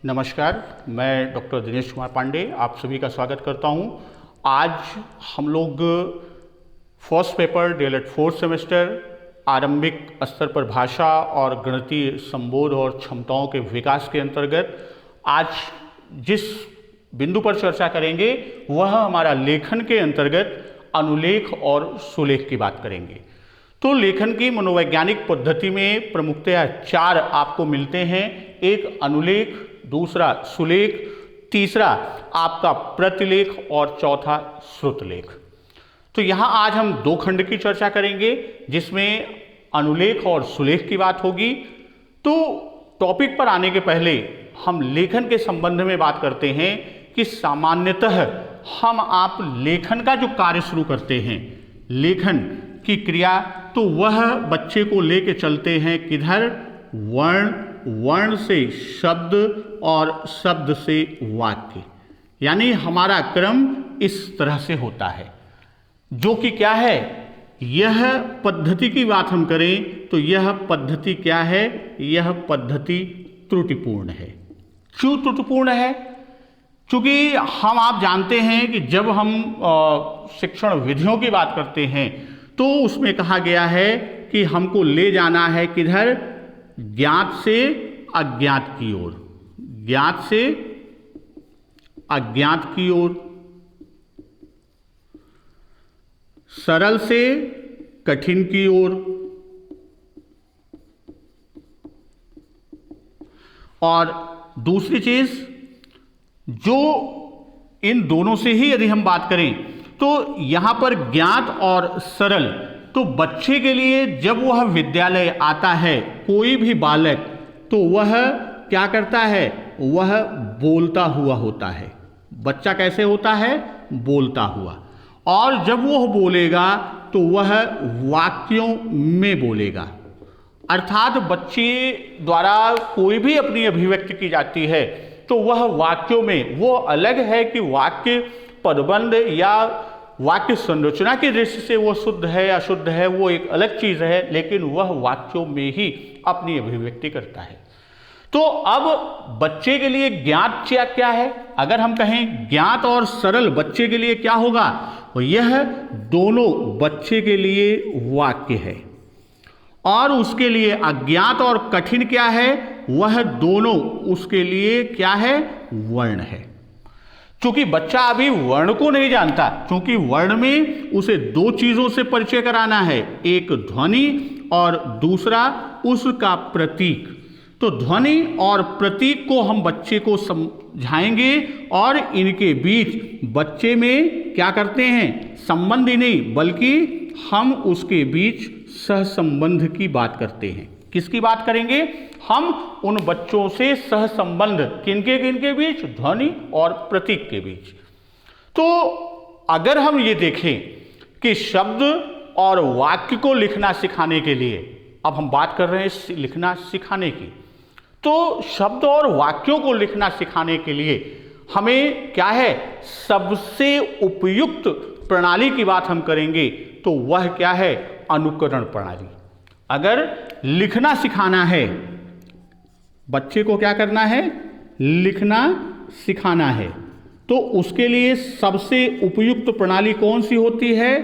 नमस्कार, मैं डॉक्टर दिनेश कुमार पांडे आप सभी का स्वागत करता हूं। आज हम लोग first paper DElEd fourth semester आरंभिक स्तर पर भाषा और गणितीय संबोध और क्षमताओं के विकास के अंतर्गत आज जिस बिंदु पर चर्चा करेंगे वह हमारा लेखन के अंतर्गत अनुलेख और सुलेख की बात करेंगे। तो लेखन की मनोवैज्ञानिक पद्धति में प्रमुखतया 4 आपको मिलते हैं। एक अनुलेख, दूसरा सुलेख, तीसरा आपका प्रतिलेख और चौथा श्रुतलेख। तो यहाँ आज हम 2 खंड की चर्चा करेंगे जिसमें अनुलेख और सुलेख की बात होगी। तो टॉपिक पर आने के पहले हम लेखन के संबंध में बात करते हैं कि सामान्यतः हम आप लेखन का जो कार्य शुरू करते हैं, लेखन की क्रिया, तो वह बच्चे को लेके चलते हैं किधर? वर्ण, वर्ण से शब्द और शब्द से वाक्य। यानी हमारा क्रम इस तरह से होता है, जो कि क्या है? यह पद्धति की बात हम करें तो यह पद्धति क्या है? यह पद्धति त्रुटिपूर्ण है। क्यों त्रुटिपूर्ण है? क्योंकि हम आप जानते हैं कि जब हम शिक्षण विधियों की बात करते हैं तो उसमें कहा गया है कि हमको ले जाना है किधर? ज्ञात से अज्ञात की ओर, ज्ञात से अज्ञात की ओर, सरल से कठिन की ओर। और दूसरी चीज, जो इन दोनों से ही यदि हम बात करें तो यहां पर ज्ञात और सरल, तो बच्चे के लिए जब वह विद्यालय आता है, कोई भी बालक, तो वह क्या करता है? वह बोलता हुआ होता है। बच्चा कैसे होता है? बोलता हुआ। और जब वह बोलेगा तो वह वाक्यों में बोलेगा, अर्थात बच्चे द्वारा कोई भी अपनी अभिव्यक्ति की जाती है तो वह वाक्यों में, वो अलग है कि वाक्य पदबंध या वाक्य संरचना की दृष्टि से वो शुद्ध है या अशुद्ध है, वो एक अलग चीज है, लेकिन वह वाक्यों में ही अपनी अभिव्यक्ति करता है। तो अब बच्चे के लिए ज्ञात क्या है? अगर हम कहें ज्ञात और सरल बच्चे के लिए क्या होगा? यह दोनों बच्चे के लिए वाक्य है। और उसके लिए अज्ञात और कठिन क्या है? वह दोनों उसके लिए क्या है? वर्ण है। क्योंकि बच्चा अभी वर्ण को नहीं जानता, क्योंकि वर्ण में उसे 2 चीजों से परिचय कराना है, एक ध्वनि और दूसरा उसका प्रतीक। तो ध्वनि और प्रतीक को हम बच्चे को समझाएंगे और इनके बीच बच्चे में क्या करते हैं? संबंध ही नहीं, बल्कि हम उसके बीच सहसंबंध की बात करते हैं। किसकी बात करेंगे? हम उन बच्चों से सहसंबंध, किनके बीच? ध्वनि और प्रतीक के बीच। तो अगर हम ये देखें कि शब्द और वाक्य को लिखना सिखाने के लिए, अब हम बात कर रहे हैं लिखना सिखाने की, तो शब्द और वाक्यों को लिखना सिखाने के लिए हमें क्या है? सबसे उपयुक्त प्रणाली की बात हम करेंगे तो वह क्या है? अनुकरण प्रणाली। अगर लिखना सिखाना है, बच्चे को क्या करना है? लिखना सिखाना है, तो उसके लिए सबसे उपयुक्त प्रणाली कौन सी होती है?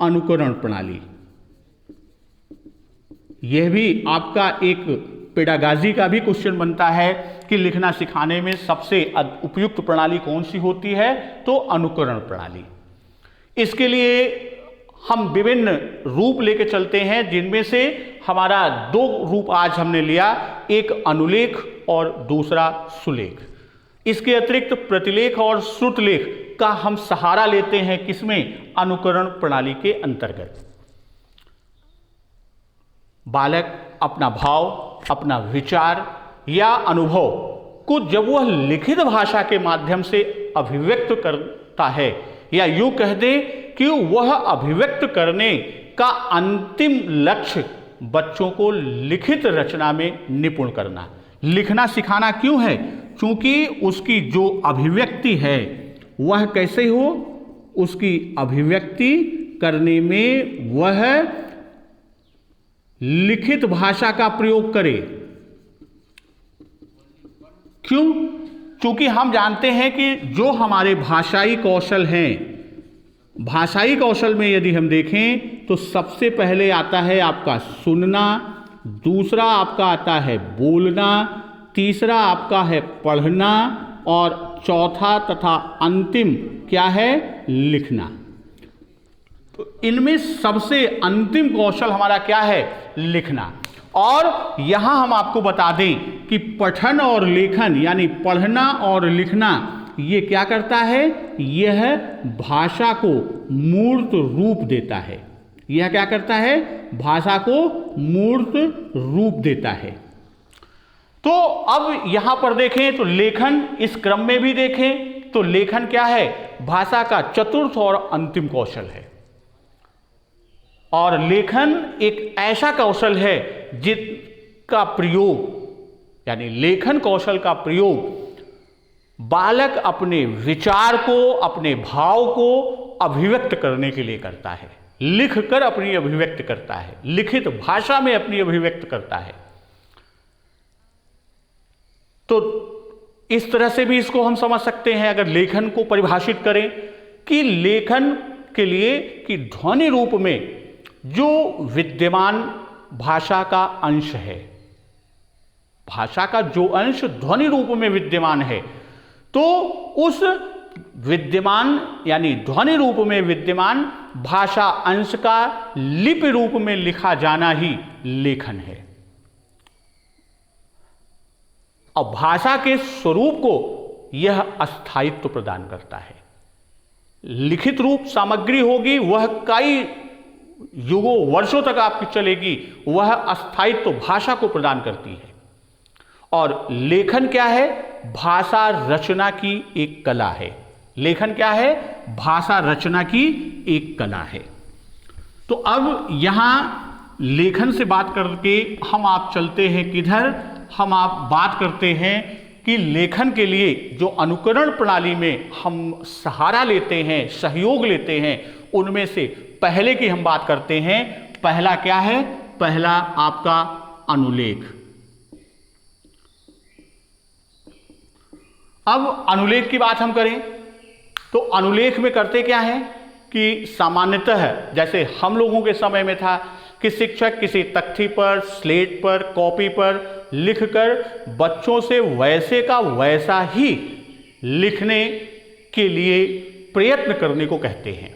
अनुकरण प्रणाली। यह भी आपका एक पेडागाजी का भी क्वेश्चन बनता है कि लिखना सिखाने में सबसे उपयुक्त प्रणाली कौन सी होती है? तो अनुकरण प्रणाली। इसके लिए हम विभिन्न रूप लेके चलते हैं, जिनमें से हमारा 2 रूप आज हमने लिया, एक अनुलेख और दूसरा सुलेख। इसके अतिरिक्त प्रतिलेख और श्रुतलेख का हम सहारा लेते हैं किसमें? अनुकरण प्रणाली के अंतर्गत। बालक अपना भाव, अपना विचार या अनुभव को जब वह लिखित भाषा के माध्यम से अभिव्यक्त करता है, या यूं कह दें कि वह अभिव्यक्त करने का अंतिम लक्ष्य बच्चों को लिखित रचना में निपुण करना। लिखना सिखाना क्यों है? क्योंकि उसकी जो अभिव्यक्ति है वह कैसे हो? उसकी अभिव्यक्ति करने में वह लिखित भाषा का प्रयोग करे। क्यों? क्योंकि हम जानते हैं कि जो हमारे भाषाई कौशल हैं, भाषाई कौशल में यदि हम देखें तो सबसे पहले आता है आपका सुनना, दूसरा आपका आता है बोलना, तीसरा आपका है पढ़ना और चौथा तथा अंतिम क्या है? लिखना। तो इनमें सबसे अंतिम कौशल हमारा क्या है? लिखना। और यहां हम आपको बता दें कि पठन और लेखन यानी पढ़ना और लिखना ये क्या करता है? यह भाषा को मूर्त रूप देता है। यह क्या करता है? भाषा को मूर्त रूप देता है। तो अब यहां पर देखें तो लेखन इस क्रम में भी देखें तो लेखन क्या है? भाषा का चतुर्थ और अंतिम कौशल है। और लेखन एक ऐसा कौशल है जिसका प्रयोग यानी लेखन कौशल का प्रयोग बालक अपने विचार को, अपने भाव को अभिव्यक्त करने के लिए करता है। लिखकर अपनी अभिव्यक्त करता है, लिखित भाषा में अपनी अभिव्यक्त करता है। तो इस तरह से भी इसको हम समझ सकते हैं अगर लेखन को परिभाषित करें कि लेखन के लिए कि ध्वनि रूप में जो विद्यमान भाषा का अंश है, भाषा का जो अंश ध्वनि रूप में विद्यमान है, तो उस विद्यमान यानी ध्वनि रूप में विद्यमान भाषा अंश का लिपि रूप में लिखा जाना ही लेखन है। और भाषा के स्वरूप को यह अस्थायित्व प्रदान करता है। लिखित रूप सामग्री होगी, वह कई युगों वर्षों तक आपकी चलेगी, वह अस्थायित्व भाषा को प्रदान करती है। और लेखन क्या है? भाषा रचना की एक कला है। लेखन क्या है? भाषा रचना की एक कला है। तो अब यहां लेखन से बात करके हम आप चलते हैं किधर? हम आप बात करते हैं कि लेखन के लिए जो अनुकरण प्रणाली में हम सहारा लेते हैं, सहयोग लेते हैं, उनमें से पहले की हम बात करते हैं। पहला क्या है? पहला आपका अनुलेख। अब अनुलेख की बात हम करें तो अनुलेख में करते क्या है कि सामान्यतः जैसे हम लोगों के समय में था कि शिक्षक किसी तख्ती पर, स्लेट पर, कॉपी पर लिखकर बच्चों से वैसे का वैसा ही लिखने के लिए प्रयत्न करने को कहते हैं।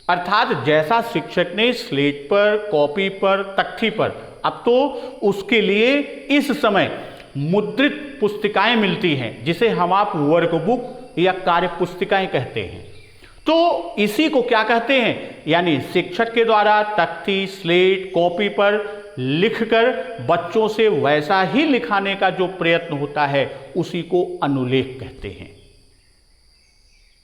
अर्थात जैसा शिक्षक ने स्लेट पर, कॉपी पर, तख्ती पर, अब तो उसके लिए इस समय मुद्रित पुस्तिकाएं मिलती हैं जिसे हम आप वर्कबुक या कार्य पुस्तिकाएं कहते हैं। तो इसी को क्या कहते हैं? यानी शिक्षक के द्वारा तख्ती, स्लेट, कॉपी पर लिखकर बच्चों से वैसा ही लिखाने का जो प्रयत्न होता है उसी को अनुलेख कहते हैं।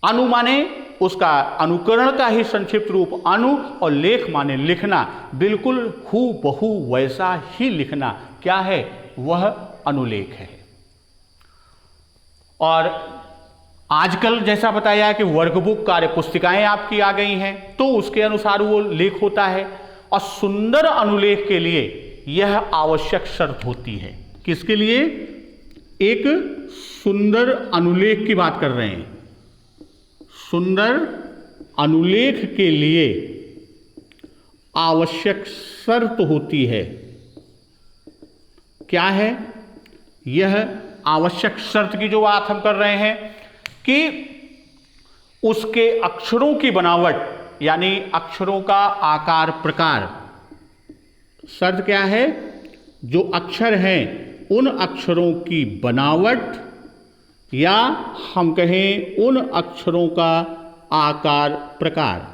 अनु माने उसका अनुकरण का ही संक्षिप्त रूप अनु, और लेख माने लिखना, बिल्कुल हूबहू वैसा ही लिखना क्या है? वह अनुलेख है। और आजकल जैसा बताया कि वर्कबुक, कार्य पुस्तिकाएं आपकी आ गई हैं, तो उसके अनुसार वो लेख होता है। और सुंदर अनुलेख के लिए यह आवश्यक शर्त होती है। किसके लिए? एक सुंदर अनुलेख की बात कर रहे हैं। सुंदर अनुलेख के लिए आवश्यक शर्त होती है। क्या है? यह आवश्यक शर्त की जो बात हम कर रहे हैं कि उसके अक्षरों की बनावट यानी अक्षरों का आकार प्रकार। शर्त क्या है? जो अक्षर हैं उन अक्षरों की बनावट या हम कहें उन अक्षरों का आकार प्रकार,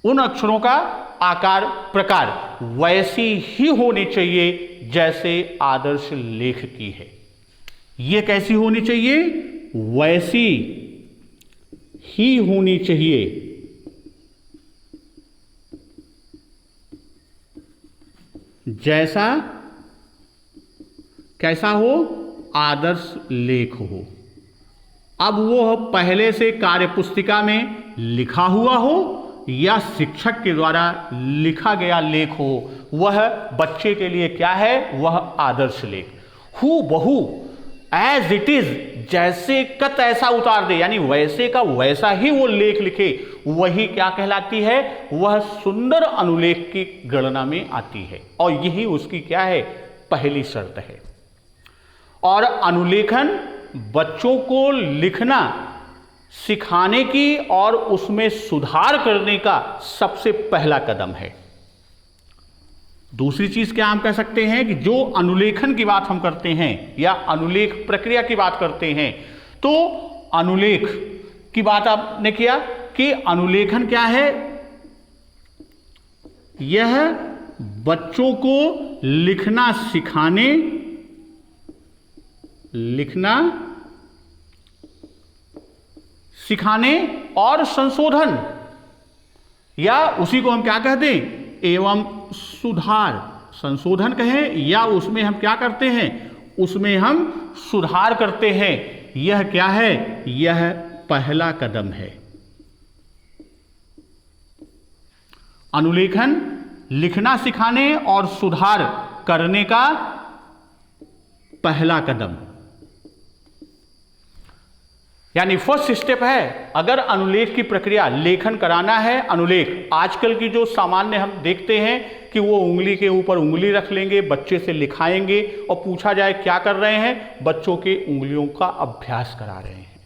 उन अक्षरों का आकार प्रकार वैसी ही होनी चाहिए जैसे आदर्श लेख की है। यह कैसी होनी चाहिए? वैसी ही होनी चाहिए जैसा कैसा हो? आदर्श लेख हो। अब वो पहले से कार्य पुस्तिका में लिखा हुआ हो या शिक्षक के द्वारा लिखा गया लेख हो, वह बच्चे के लिए क्या है? वह आदर्श लेख। हूबहू एज इट इज, जैसे का तैसा उतार दे, यानी वैसे का वैसा ही वो लेख लिखे, वही क्या कहलाती है, वह सुंदर अनुलेख की गणना में आती है। और यही उसकी क्या है, पहली शर्त है। और अनुलेखन बच्चों को लिखना सिखाने की और उसमें सुधार करने का सबसे पहला कदम है। दूसरी चीज क्या हम कह सकते हैं कि जो अनुलेखन की बात हम करते हैं या अनुलेख प्रक्रिया की बात करते हैं, तो अनुलेख की बात आपने किया कि अनुलेखन क्या है, यह बच्चों को लिखना सिखाने और संशोधन, या उसी को हम क्या कहते हैं, एवं सुधार, संशोधन कहें या उसमें हम क्या करते हैं, उसमें हम सुधार करते हैं। यह क्या है, यह पहला कदम है। अनुलेखन लिखना सिखाने और सुधार करने का पहला कदम, यानी फर्स्ट स्टेप है। अगर अनुलेख की प्रक्रिया, लेखन कराना है, अनुलेख, आजकल की जो सामान्य हम देखते हैं कि वो उंगली के ऊपर उंगली रख लेंगे, बच्चे से लिखाएंगे और पूछा जाए क्या कर रहे हैं, बच्चों के उंगलियों का अभ्यास करा रहे हैं।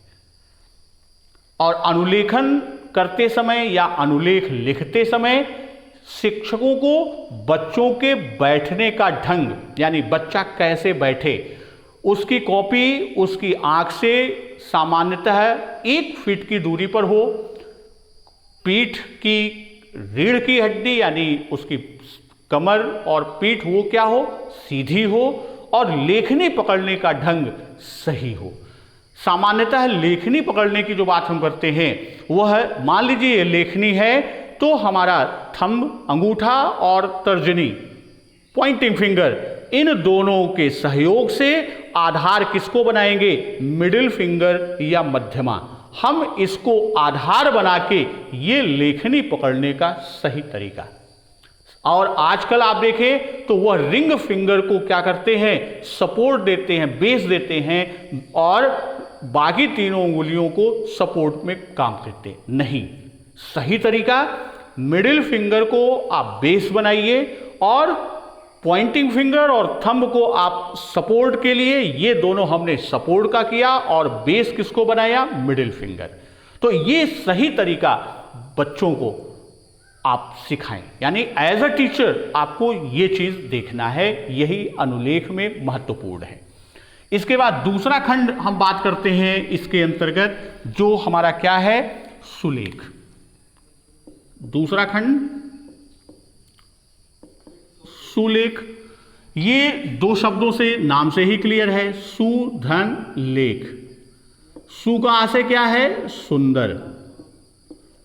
और अनुलेखन करते समय या अनुलेख लिखते समय शिक्षकों को बच्चों के बैठने का ढंग, यानी बच्चा कैसे बैठे, उसकी कॉपी उसकी आंख से सामान्यतः 1 फीट की दूरी पर हो, पीठ की रीढ़ की हड्डी यानी उसकी कमर और पीठ वो क्या हो, सीधी हो, और लेखनी पकड़ने का ढंग सही हो। सामान्यतः लेखनी पकड़ने की जो बात हम करते हैं वह, मान लीजिए ये लेखनी है तो हमारा थंब, अंगूठा और तर्जनी, पॉइंटिंग फिंगर, इन दोनों के सहयोग से आधार किसको बनाएंगे, मिडिल फिंगर या मध्यमा। हम इसको आधार बना के ये लेखनी पकड़ने का सही तरीका। और आजकल आप देखें तो वह रिंग फिंगर को क्या करते हैं, सपोर्ट देते हैं, बेस देते हैं, और बाकी तीनों उंगलियों को सपोर्ट में काम देते नहीं। सही तरीका, मिडिल फिंगर को आप बेस बनाइए और पॉइंटिंग फिंगर और थंब को आप सपोर्ट के लिए, ये दोनों हमने सपोर्ट का किया और बेस किसको बनाया, मिडिल फिंगर। तो ये सही तरीका बच्चों को आप सिखाएं, यानी एज अ टीचर आपको ये चीज देखना है, यही अनुलेख में महत्वपूर्ण है। इसके बाद दूसरा खंड हम बात करते हैं इसके अंतर्गत, जो हमारा क्या है, सुलेख। दूसरा खंड सुलेख। ये 2 शब्दों से नाम से ही क्लियर है, सु धन लेख। सु का आशय क्या है, सुंदर,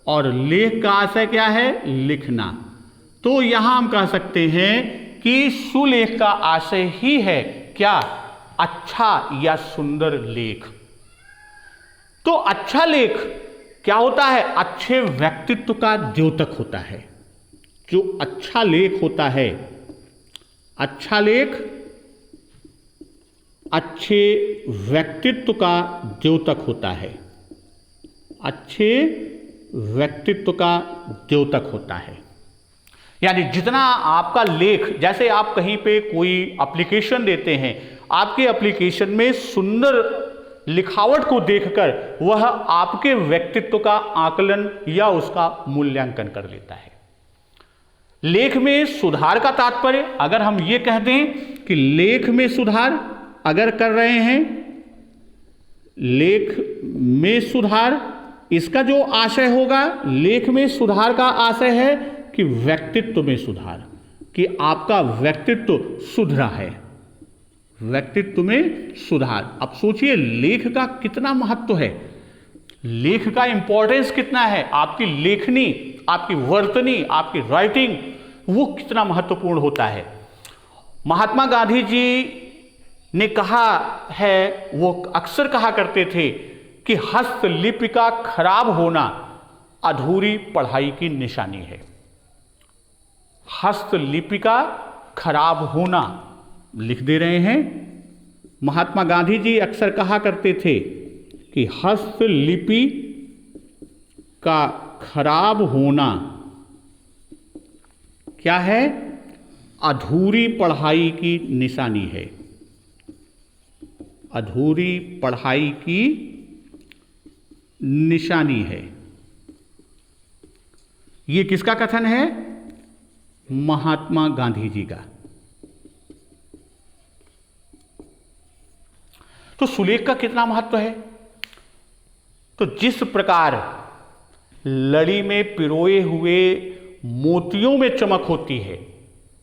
और लेख का आशय क्या है, लिखना। तो यहां हम कह सकते हैं कि सुलेख का आशय ही है क्या, अच्छा या सुंदर लेख। तो अच्छा लेख क्या होता है, अच्छे व्यक्तित्व का द्योतक होता है। जो अच्छा लेख होता है, अच्छा लेख अच्छे व्यक्तित्व का द्योतक होता है, अच्छे व्यक्तित्व का द्योतक होता है। यानी जितना आपका लेख, जैसे आप कहीं पे कोई एप्लीकेशन देते हैं, आपके एप्लीकेशन में सुंदर लिखावट को देखकर वह आपके व्यक्तित्व का आकलन या उसका मूल्यांकन कर लेता है। लेख में सुधार का तात्पर्य, अगर हम ये कह दें कि लेख में सुधार अगर कर रहे हैं, लेख में सुधार, इसका जो आशय होगा, लेख में सुधार का आशय है कि व्यक्तित्व में सुधार, कि आपका व्यक्तित्व सुधरा है, व्यक्तित्व में सुधार। अब सोचिए लेख का कितना महत्व है, लेख का इंपॉर्टेंस कितना है, आपकी लेखनी, आपकी वर्तनी, आपकी राइटिंग, वो कितना महत्वपूर्ण होता है। महात्मा गांधी जी ने कहा है, वो अक्सर कहा करते थे कि हस्तलिपि का खराब होना अधूरी पढ़ाई की निशानी है। हस्तलिपि का खराब होना, लिख दे रहे हैं, महात्मा गांधी जी अक्सर कहा करते थे कि हस्तलिपि का खराब होना क्या है? अधूरी पढ़ाई की निशानी है। अधूरी पढ़ाई की निशानी है। ये किसका कथन है? महात्मा गांधी जी का। तो सुलेख का कितना महत्व है? तो जिस प्रकार लड़ी में पिरोए हुए मोतियों में चमक होती है,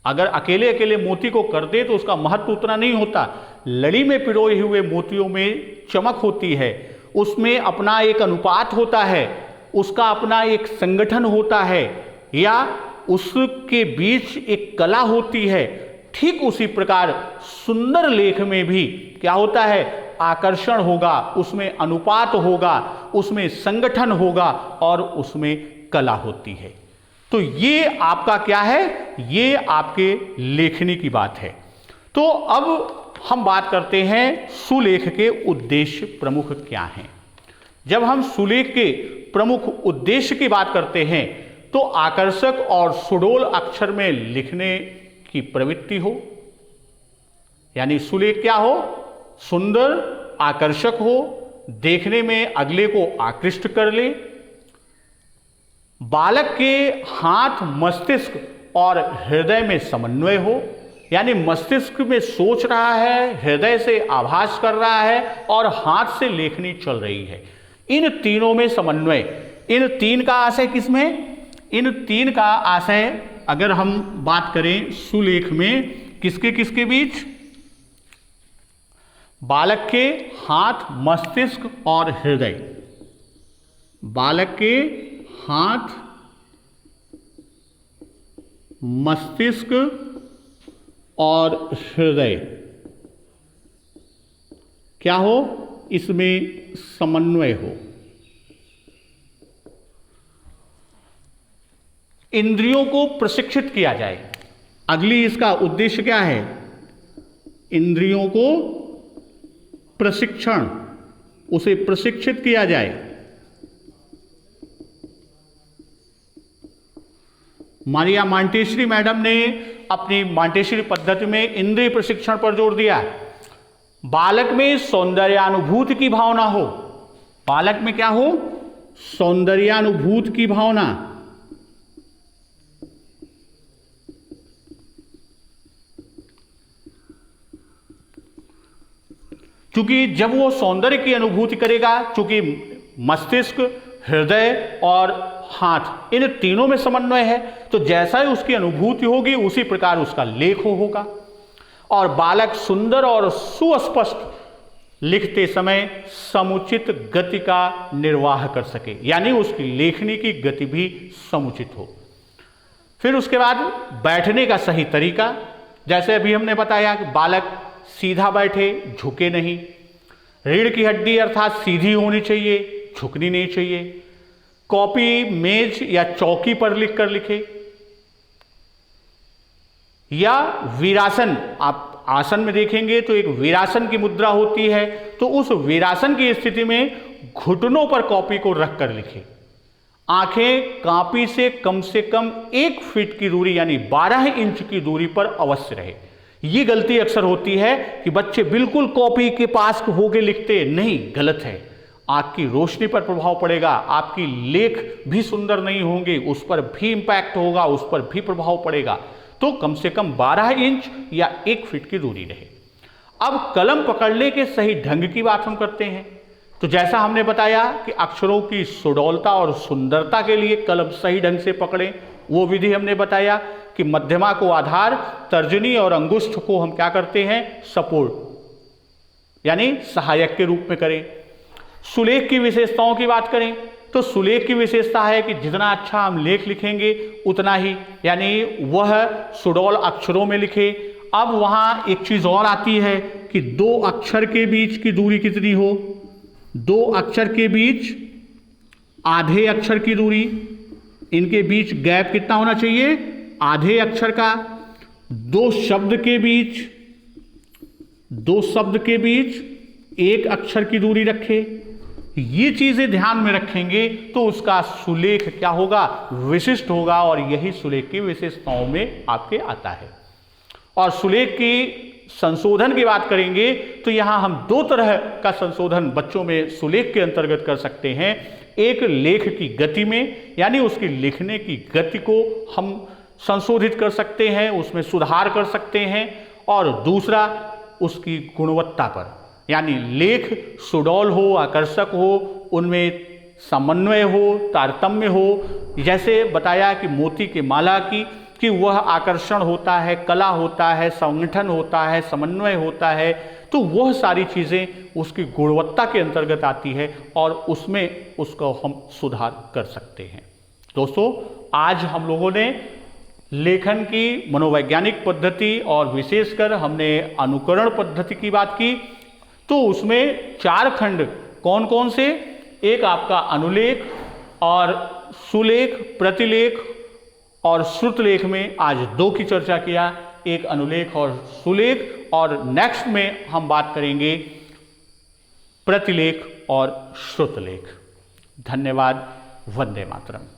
अगर अकेले अकेले मोती को कर दे तो उसका महत्व उतना नहीं होता। लड़ी में पिरोए हुए मोतियों में चमक होती है, उसमें अपना एक अनुपात होता है, उसका अपना एक संगठन होता है, या उसके बीच एक कला होती है। ठीक उसी प्रकार सुंदर लेख में भी क्या होता है? आकर्षण होगा, उसमें अनुपात होगा, उसमें संगठन होगा और उसमें कला होती है। तो ये आपका क्या है? ये आपके लेखनी की बात है। तो अब हम बात करते हैं सुलेख के उद्देश्य प्रमुख क्या हैं। जब हम सुलेख के प्रमुख उद्देश्य की बात करते हैं तो आकर्षक और सुडोल अक्षर में लिखने की प्रवृत्ति हो, यानी सुलेख क्या हो? सुंदर, आकर्षक हो, देखने में अगले को आकृष्ट कर ले। बालक के हाथ, मस्तिष्क और हृदय में समन्वय हो, यानी मस्तिष्क में सोच रहा है, हृदय से आभास कर रहा है और हाथ से लेखनी चल रही है। इन तीनों में समन्वय। इन तीन का आशय किसमें? इन तीन का आशय अगर हम बात करें सुलेख में किसके किसके बीच? बालक के हाथ, मस्तिष्क और हृदय। बालक के हाथ, मस्तिष्क और हृदय क्या हो? इसमें समन्वय हो। इंद्रियों को प्रशिक्षित किया जाए। अगली इसका उद्देश्य क्या है? इंद्रियों को प्रशिक्षण, उसे प्रशिक्षित किया जाए। मारिया मांटेश्वरी मैडम ने अपनी मांटेश्वरी पद्धति में इंद्रिय प्रशिक्षण पर जोर दिया। बालक में सौंदर्यानुभूति की भावना हो। बालक में क्या हो? सौंदर्यानुभूति की भावना। क्योंकि जब वो सौंदर्य की अनुभूति करेगा, क्योंकि मस्तिष्क, हृदय और हाथ इन तीनों में समन्वय है, तो जैसा ही उसकी अनुभूति होगी उसी प्रकार उसका लेख होगा। और बालक सुंदर और सुस्पष्ट लिखते समय समुचित गति का निर्वाह कर सके, यानी उसकी लेखनी की गति भी समुचित हो। फिर उसके बाद बैठने का सही तरीका, जैसे अभी हमने बताया कि बालक सीधा बैठे, झुके नहीं। रीढ़ की हड्डी अर्थात सीधी होनी चाहिए, झुकनी नहीं चाहिए। कॉपी, मेज या चौकी पर लिखकर लिखे, या वीरासन। आप आसन में देखेंगे तो एक वीरासन की मुद्रा होती है, तो उस वीरासन की स्थिति में घुटनों पर कॉपी को रखकर लिखे। आंखें कॉपी से कम 1 फीट की दूरी यानी 12 इंच की दूरी पर अवश्य रहे। ये गलती अक्सर होती है कि बच्चे बिल्कुल कॉपी के पास होके लिखते नहीं, गलत है। आपकी रोशनी पर प्रभाव पड़ेगा, आपकी लेख भी सुंदर नहीं होंगे, उस पर भी इंपैक्ट होगा, उस पर भी प्रभाव पड़ेगा। तो कम से कम 12 इंच या 1 फीट की दूरी रहे। अब कलम पकड़ने के सही ढंग की बात हम करते हैं। तो जैसा हमने बताया कि अक्षरों की सुडौलता और सुंदरता के लिए कलम सही ढंग से पकड़ें, वो विधि हमने बताया कि मध्यमा को आधार, तर्जनी और अंगुष्ठ को हम क्या करते हैं? सपोर्ट, यानी सहायक के रूप में करें। सुलेख की विशेषताओं की बात करें तो सुलेख की विशेषता है कि जितना अच्छा हम लेख लिखेंगे उतना ही, यानी वह सुडौल अक्षरों में लिखे। अब वहाँ एक चीज़ और आती है कि 2 अक्षर के बीच की दूरी कितनी हो? 2 अक्षर के बीच आधे अक्षर की दूरी, इनके बीच गैप कितना होना चाहिए? आधे अक्षर का। 2 शब्द के बीच दो शब्द के बीच एक अक्षर की दूरी रखे, ये चीजें ध्यान में रखेंगे तो उसका सुलेख क्या होगा, विशिष्ट होगा, और यही सुलेख की विशेषताओं में आपके आता है। और सुलेख की संशोधन की बात करेंगे तो यहां हम दो तरह का संशोधन बच्चों में सुलेख के अंतर्गत कर सकते हैं। एक लेख की गति में, यानी उसकी लिखने की गति को हम संशोधित कर सकते हैं, उसमें सुधार कर सकते हैं, और दूसरा उसकी गुणवत्ता पर, यानी लेख सुडौल हो, आकर्षक हो, उनमें समन्वय हो, तारतम्य हो। जैसे बताया कि मोती के माला की कि वह आकर्षण होता है, कला होता है, संगठन होता है, समन्वय होता है, तो वह सारी चीज़ें उसकी गुणवत्ता के अंतर्गत आती है और उसमें उसको हम सुधार कर सकते हैं। दोस्तों, आज हम लोगों ने लेखन की मनोवैज्ञानिक पद्धति और विशेषकर हमने अनुकरण पद्धति की बात की। तो उसमें 4 खंड कौन कौन से, एक आपका अनुलेख और सुलेख, प्रतिलेख और श्रुतलेख में आज 2 की चर्चा किया, एक अनुलेख और सुलेख, और नेक्स्ट में हम बात करेंगे प्रतिलेख और श्रुतलेख। धन्यवाद। वंदे मातरम।